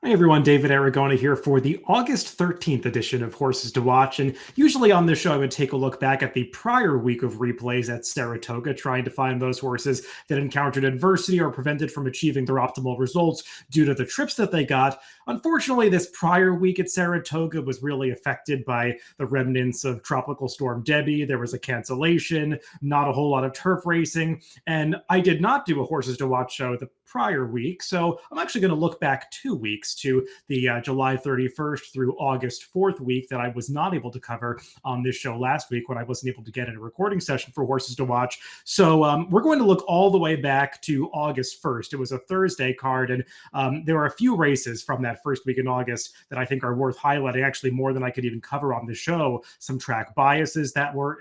Hi everyone, David Aragona here for the August 13th edition of Horses to Watch. And usually on this show, I would take a look back at the prior week of replays at Saratoga, trying to find those horses that encountered adversity or prevented from achieving their optimal results due to the trips that they got. Unfortunately, this prior week at Saratoga was really affected by the remnants of Tropical Storm Debbie. There was a cancellation, not a whole lot of turf racing, and I did not do a Horses to Watch show the prior week. So I'm actually going to look back 2 weeks to the July 31st through August 4th week that I was not able to cover on this show last week when I wasn't able to get in a recording session for Horses to Watch. So we're going to look all the way back to August 1st. It was a Thursday card, and there are a few races from that first week in August that I think are worth highlighting, actually more than I could even cover on the show. Some track biases that were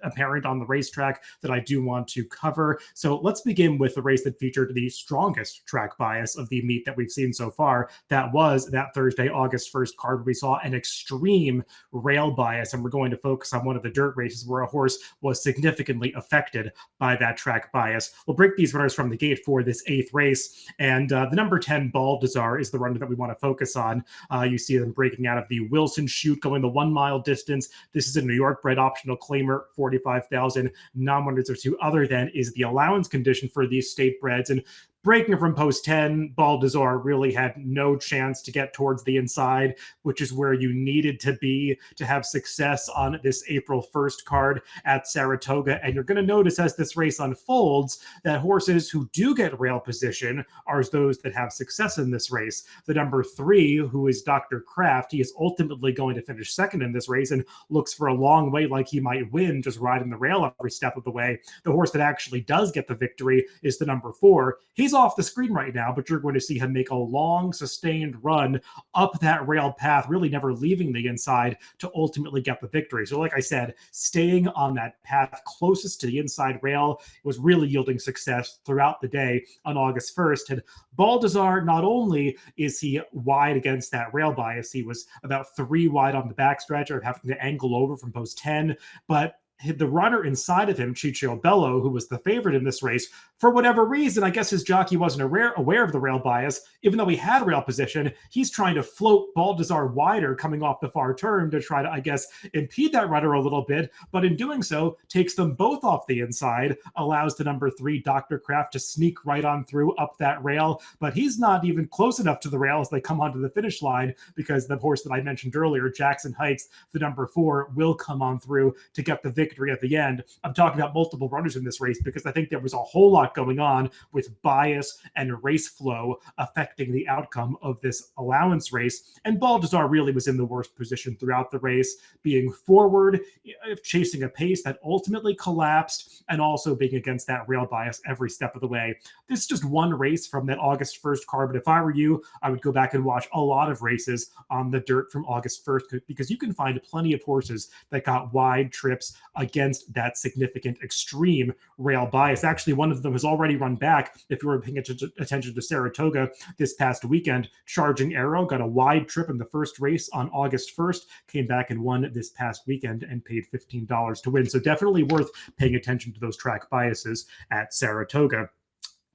apparent on the racetrack that I do want to cover. So let's begin with the race that featured the strongest track bias of the meet that we've seen so far. That was that Thursday, August 1st card where we saw an extreme rail bias, and we're going to focus on one of the dirt races where a horse was significantly affected by that track bias. We'll break these runners from the gate for this eighth race, and the number 10 Baldassar is the runner that we want to focus on. You see them breaking out of the Wilson chute, going the 1 mile distance. This is a New York bred optional claimer, 45,000. Non-winners of two other than is the allowance condition for these state breds. And breaking from post 10, Baldassar really had no chance to get towards the inside, which is where you needed to be to have success on this April 1st card at Saratoga. And you're going to notice as this race unfolds that horses who do get rail position are those that have success in this race. The number 3, who is Dr. Kraft, he is ultimately going to finish second in this race and looks for a long way like he might win, just riding the rail every step of the way. The horse that actually does get the victory is the number 4. He's off the screen right now, but you're going to see him make a long, sustained run up that rail path, really never leaving the inside to ultimately get the victory. So like I said, staying on that path closest to the inside rail was really yielding success throughout the day on August 1st. And Baldassar, not only is he wide against that rail bias, he was about 3 wide on the backstretch of having to angle over from post 10, but the runner inside of him, Ciccio Bello, who was the favorite in this race, for whatever reason, I guess his jockey wasn't aware of the rail bias. Even though he had rail position, he's trying to float Baldassar wider coming off the far turn to try to, I guess, impede that runner a little bit. But in doing so, takes them both off the inside, allows the number 3, Dr. Kraft, to sneak right on through up that rail. But he's not even close enough to the rail as they come onto the finish line, because the horse that I mentioned earlier, Jackson Heights, the number 4, will come on through to get the victory at the end. I'm talking about multiple runners in this race because I think there was a whole lot going on with bias and race flow affecting the outcome of this allowance race. And Baldassar really was in the worst position throughout the race, being forward, chasing a pace that ultimately collapsed, and also being against that rail bias every step of the way. This is just one race from that August 1st card, but if I were you, I would go back and watch a lot of races on the dirt from August 1st because you can find plenty of horses that got wide trips against that significant extreme rail bias. Actually, one of them has already run back. If you were paying attention to Saratoga this past weekend, Charging Arrow got a wide trip in the first race on August 1st, came back and won this past weekend and paid $15 to win. So definitely worth paying attention to those track biases at Saratoga.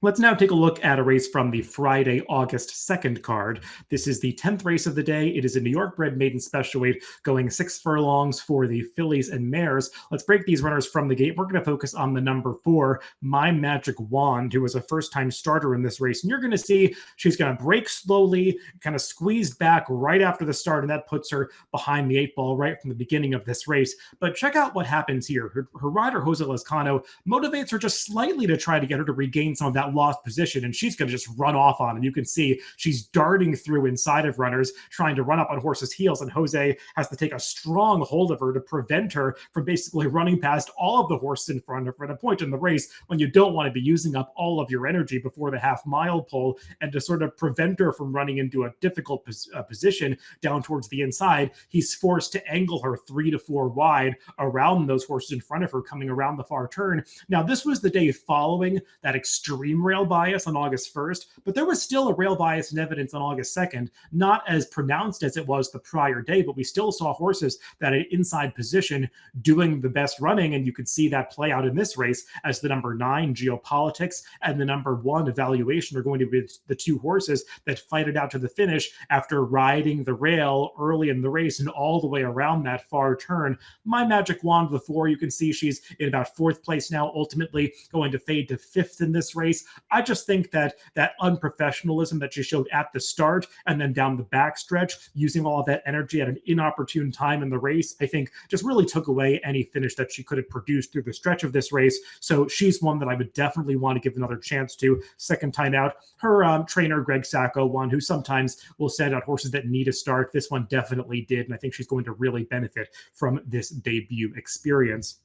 Let's now take a look at a race from the Friday, August 2nd card. This is the 10th race of the day. It is a New York bred maiden special weight going 6 furlongs for the fillies and mares. Let's break these runners from the gate. We're going to focus on the number 4, My Magic Wand, who was a first-time starter in this race. And you're going to see she's going to break slowly, kind of squeezed back right after the start, and that puts her behind the 8 ball right from the beginning of this race. But check out what happens here. Her rider, Jose Lezcano, motivates her just slightly to try to get her to regain some of that lost position, and she's going to just run off on him. You can see she's darting through inside of runners, trying to run up on horses' heels, and Jose has to take a strong hold of her to prevent her from basically running past all of the horses in front of her at a point in the race when you don't want to be using up all of your energy before the half-mile pull, and to sort of prevent her from running into a difficult position down towards the inside, he's forced to angle her 3 to 4 wide around those horses in front of her coming around the far turn. Now, this was the day following that extreme extreme rail bias on August 1st, but there was still a rail bias in evidence on August 2nd, not as pronounced as it was the prior day, but we still saw horses that had inside position doing the best running, and you could see that play out in this race as the number 9 Geopolitics and the number 1 Evaluation are going to be the two horses that fight it out to the finish after riding the rail early in the race and all the way around that far turn. My magic wand before, you can see she's in about 4th place now, ultimately going to fade to 5th in this race. I just think that unprofessionalism that she showed at the start and then down the backstretch, using all of that energy at an inopportune time in the race, I think just really took away any finish that she could have produced through the stretch of this race. So she's one that I would definitely want to give another chance to. Second time out, her trainer Greg Sacco, one who sometimes will send out horses that need a start. This one definitely did, and I think she's going to really benefit from this debut experience.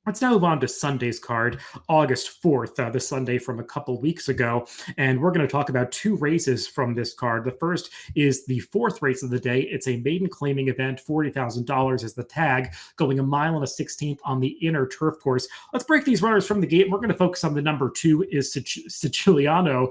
Let's now move on to Sunday's card, August 4th, the Sunday from a couple weeks ago. And we're going to talk about 2 races from this card. The first is the 4th race of the day. It's a maiden claiming event, $40,000 is the tag, going 1 mile and a 16th on the inner turf course. Let's break these runners from the gate. We're going to focus on the number 2 is Siciliano.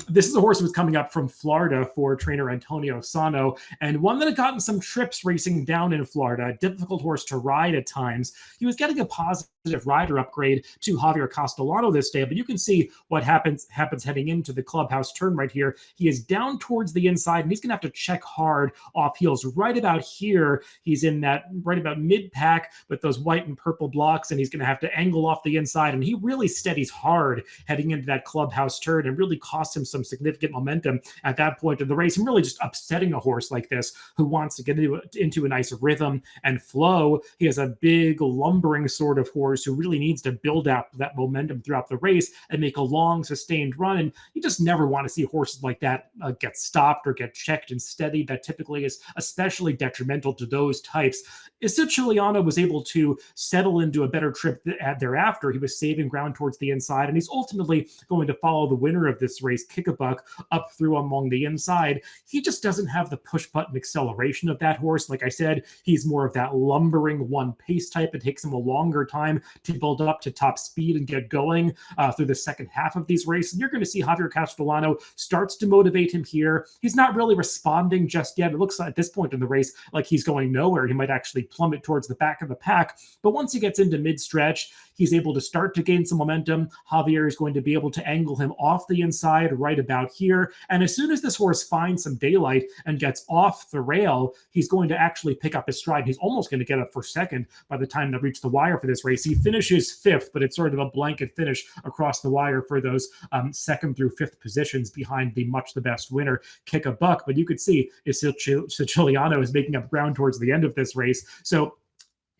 This is a horse who was coming up from Florida for trainer Antonio Sano, and one that had gotten some trips racing down in Florida. A difficult horse to ride at times. He was getting a positive rider upgrade to Javier Castellano this day, but you can see what happens heading into the clubhouse turn right here. He is down towards the inside, and he's going to have to check hard off heels right about here. He's in that right about mid-pack with those white and purple blocks, and he's going to have to angle off the inside, and he really steadies hard heading into that clubhouse turn and really costs him some significant momentum at that point of the race, and really just upsetting a horse like this who wants to get into a nice rhythm and flow. He has a big lumbering sort of horse who really needs to build up that momentum throughout the race and make a long sustained run, and you just never want to see horses like that get stopped or get checked and steadied. That typically is especially detrimental to those types. Siciliano was able to settle into a better trip thereafter. He was saving ground towards the inside, and he's ultimately going to follow the winner of this race, Kickabuck, up through along the inside. He just doesn't have the push-button acceleration of that horse. Like I said, he's more of that lumbering one pace type. It takes him a longer time to build up to top speed and get going through the second half of these races. And you're going to see Javier Castellano starts to motivate him here. He's not really responding just yet. It looks like at this point in the race like he's going nowhere. He might actually plummet towards the back of the pack. But once he gets into mid-stretch, he's able to start to gain some momentum. Javier is going to be able to angle him off the inside right about here. And as soon as this horse finds some daylight and gets off the rail, he's going to actually pick up his stride. He's almost going to get up for second by the time they reach the wire for this race. He finishes 5th, but it's sort of a blanket finish across the wire for those 2nd through 5th positions behind the much the best winner, Kickabuck. But you could see Siciliano is making up ground towards the end of this race. So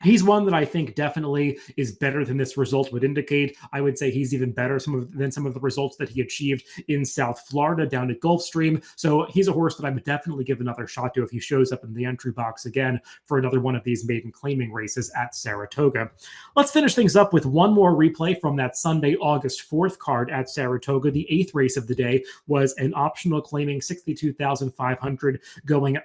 he's one that I think definitely is better than this result would indicate. I would say he's even better than some of the results that he achieved in South Florida down at Gulfstream. So he's a horse that I would definitely give another shot to if he shows up in the entry box again for another one of these maiden claiming races at Saratoga. Let's finish things up with one more replay from that Sunday, August 4th card at Saratoga. The 8th race of the day was an optional claiming 62,500 going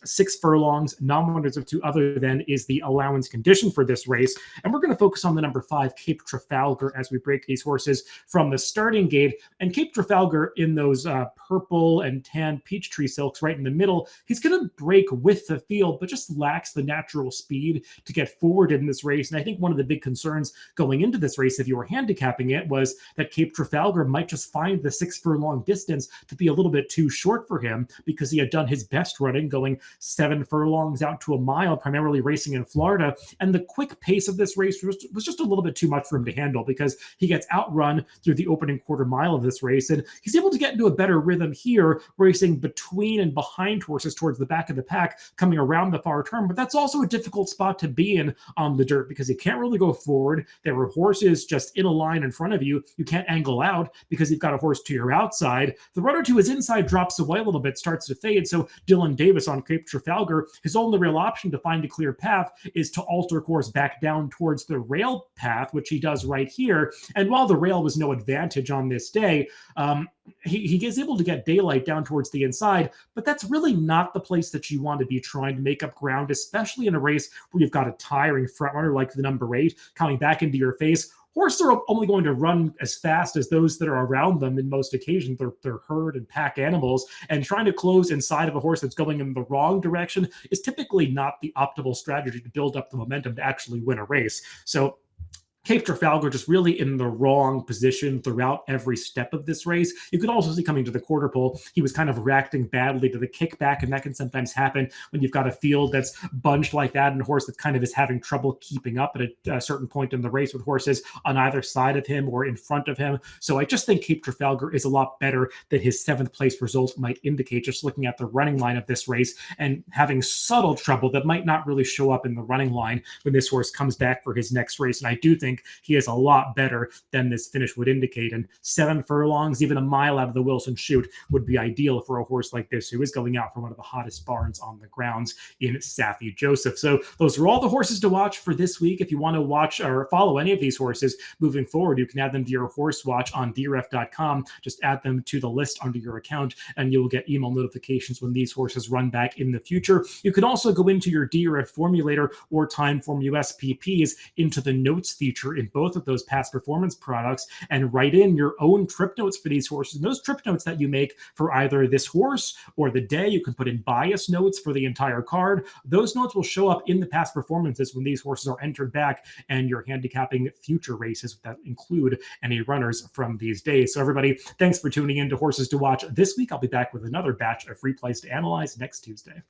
6 furlongs. Non-winners of 2 other than is the allowance condition for this race. And we're going to focus on the number 5, Cape Trafalgar, as we break these horses from the starting gate. And Cape Trafalgar in those purple and tan Peachtree silks right in the middle, he's going to break with the field, but just lacks the natural speed to get forward in this race. And I think one of the big concerns going into this race, if you were handicapping it, was that Cape Trafalgar might just find the 6 furlong distance to be a little bit too short for him because he had done his best running going 7 furlongs out to a mile, primarily racing in Florida. And the quick pace of this race was just a little bit too much for him to handle because he gets outrun through the opening quarter mile of this race. And he's able to get into a better rhythm here, racing between and behind horses towards the back of the pack, coming around the far turn. But that's also a difficult spot to be in on the dirt because you can't really go forward. There are horses just in a line in front of you. You can't angle out because you've got a horse to your outside. The runner to his inside drops away a little bit, starts to fade. So Dylan Davis on Cape Trafalgar, his only real option to find a clear path is to alter course back down towards the rail path, which he does right here. And while the rail was no advantage on this day, he is able to get daylight down towards the inside, but that's really not the place that you want to be trying to make up ground, especially in a race where you've got a tiring front runner like the number 8 coming back into your face. horses are only going to run as fast as those that are around them in most occasions. They're herd and pack animals, and trying to close inside of a horse that's going in the wrong direction is typically not the optimal strategy to build up the momentum to actually win a race. So Cape Trafalgar just really in the wrong position throughout every step of this race. You could also see coming to the quarter pole, he was kind of reacting badly to the kickback, and that can sometimes happen when you've got a field that's bunched like that and a horse that kind of is having trouble keeping up at a certain point in the race with horses on either side of him or in front of him. So I just think Cape Trafalgar is a lot better than his 7th place result might indicate, just looking at the running line of this race and having subtle trouble that might not really show up in the running line when this horse comes back for his next race. And I do think he is a lot better than this finish would indicate. And 7 furlongs, even a mile out of the Wilson chute, would be ideal for a horse like this, who is going out for one of the hottest barns on the grounds in Saffie Joseph. So those are all the horses to watch for this week. If you want to watch or follow any of these horses moving forward, you can add them to your horse watch on DRF.com. Just add them to the list under your account, and you'll get email notifications when these horses run back in the future. You can also go into your DRF formulator or Timeform USPPs into the notes feature in both of those past performance products and write in your own trip notes for these horses. And those trip notes that you make for either this horse or the day, you can put in bias notes for the entire card. Those notes will show up in the past performances when these horses are entered back and you're handicapping future races that include any runners from these days. So everybody, thanks for tuning in to Horses to Watch this week. I'll be back with another batch of replays to analyze next Tuesday.